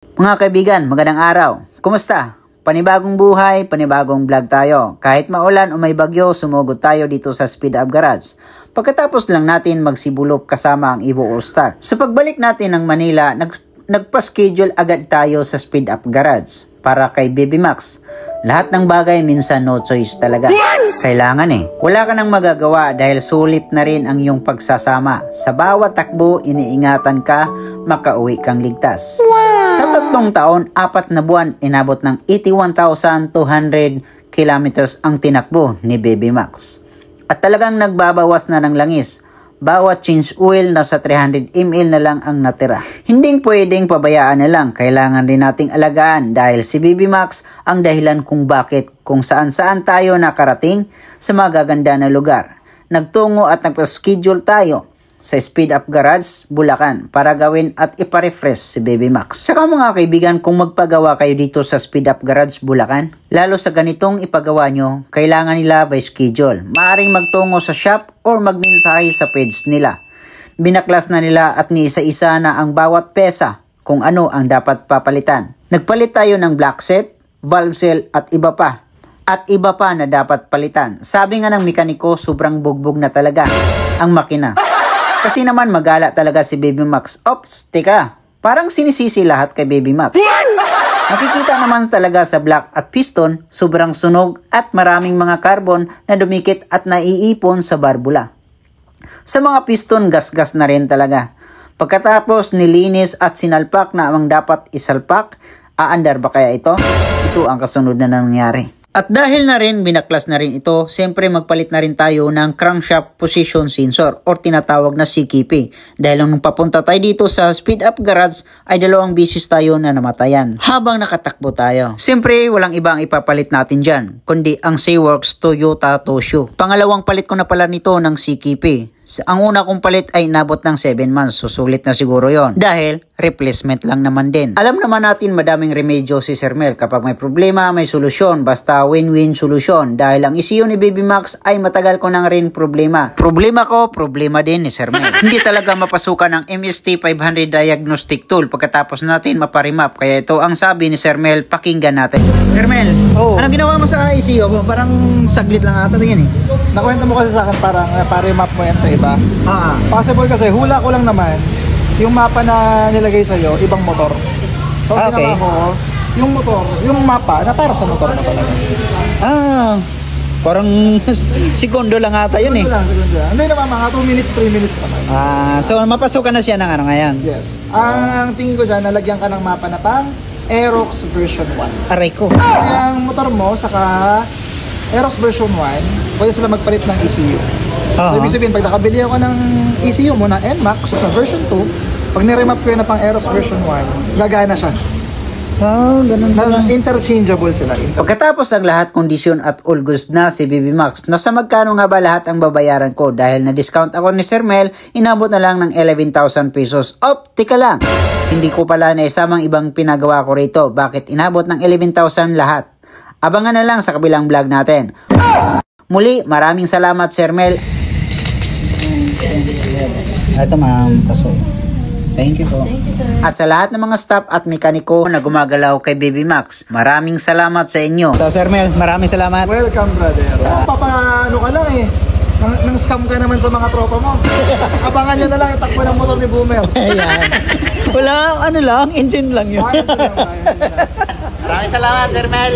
Mga kaibigan, magandang araw. Kumusta? Panibagong buhay, panibagong vlog tayo. Kahit maulan o may bagyo, sumugod tayo dito sa Speed Up Garage. Pagkatapos lang natin magsibulop kasama ang Evo All-Star. Sa pagbalik natin ng Manila, nagpa-schedule agad tayo sa Speed Up Garage para kay Baby Max. Lahat ng bagay minsan no choice talaga. Kailangan Wala ka nang magagawa dahil sulit na rin ang iyong pagsasama. Sa bawat takbo, iniingatan ka, makauwi kang ligtas. Sa 3 taon, 4 na buwan, inabot ng 81,200 kilometers ang tinakbo ni Baby Max. At talagang nagbabawas na ng langis. Bawat change oil nasa 300 ml na lang ang natira. Hindi pwedeng pabayaan na lang. Kailangan rin nating alagaan dahil si Baby Max ang dahilan kung bakit kung saan-saan tayo nakarating sa magaganda na lugar. Nagtungo at nagpa-schedule tayo sa Speed Up Garage, Bulacan para gawin at ipa-refresh si Baby Max. Saka mga kaibigan, kung magpagawa kayo dito sa Speed Up Garage, Bulacan, lalo sa ganitong ipagawa nyo, kailangan nila by schedule. Maaring magtungo sa shop or magmensahe sa page nila. Binaklas na nila at niisa-isa na ang bawat pesa kung ano ang dapat papalitan. Nagpalit tayo ng black set, valve seal at iba pa. At iba pa na dapat palitan. Sabi nga ng mekaniko, sobrang bugbog na talaga ang makina. Kasi naman magala talaga si Baby Max. Ops, teka, parang sinisisi lahat kay Baby Max. Makikita naman talaga sa block at piston, sobrang sunog at maraming mga carbon na dumikit at naiipon sa barbula. Sa mga piston, gas-gas na rin talaga. Pagkatapos nilinis at sinalpak na ang dapat isalpak, aandar ba kaya ito? Ito ang kasunod na nangyari. At dahil na rin, binaklas na rin ito, siyempre magpalit na rin tayo ng crankshaft position sensor or tinatawag na CKP. Dahil nung papunta tayo dito sa Speed Up Garage ay 2 bisis tayo na namatayan habang nakatakbo tayo. Siyempre walang ibang ipapalit natin dyan, kundi ang Seaworks Toyota Tosho. Pangalawang palit ko na pala nito ng CKP. Ang una kong palit ay inabot ng 7 months, susulit na siguro yon dahil replacement lang naman din. Alam naman natin madaming remedyo si Sir Mel. Kapag may problema, may solusyon. Basta win-win solusyon. Dahil ang ECU ni Baby Max ay matagal ko nang rin problema. Problema ko, problema din ni Sir Mel. Hindi talaga mapasukan ng MST 500 diagnostic tool pagkatapos natin maparimap. Kaya ito ang sabi ni Sir Mel, pakinggan natin. Sir Mel, anong ginawa mo sa ECU? Parang saglit lang ata yan Nakwento mo kasi sa akin parang parimap mo yan sa iba. Possible kasi hula ko lang naman yung mapa na nilagay sa'yo, ibang motor. So okay. Ginawa ko, yung motor, yung mapa na para sa motor mo talaga. Parang segundo lang ata yun Segundo lang. Hindi naman, mga 2 minutes, 3 minutes naman. So mapasukan na siya ng ano ngayon? Yes. Ang tingin ko dyan, nalagyan ka ng mapa na pang Aerox version 1. Aray ko. Ang motor mo, saka Aerox version 1, pwede sila magpalit ng ECU. So, ibig sabihin, pag nakabili ako ng ECU mo na NMAX na version 2, pag niremap ko yun na pang Aerox version 1, gagana siya. Ganun pala. Interchangeable sila. Pagkatapos ang lahat kondisyon at all goods na si Baby Max, nasa magkano nga ba lahat ang babayaran ko? Dahil na-discount ako ni Sir Mel, inabot na lang ng 11,000 pesos. Tika lang! Hindi ko pala naisamang ibang pinagawa ko rito. Bakit inabot ng 11,000 lahat? Abangan na lang sa kabilang vlog natin. Muli, maraming salamat Sir Mel. Ito ma'am, kaso. Thank you po. At sa lahat ng mga staff at mekaniko na gumagalaw kay Baby Max, maraming salamat sa inyo. So Sir Mel, maraming salamat. Welcome brother. Papaano ka lang nang scam ka naman sa mga tropa mo. Abangan nyo na lang yung takbo ng motor ni Boomer. Ayan. Wala, engine lang yun. Maraming salamat Sir Mel.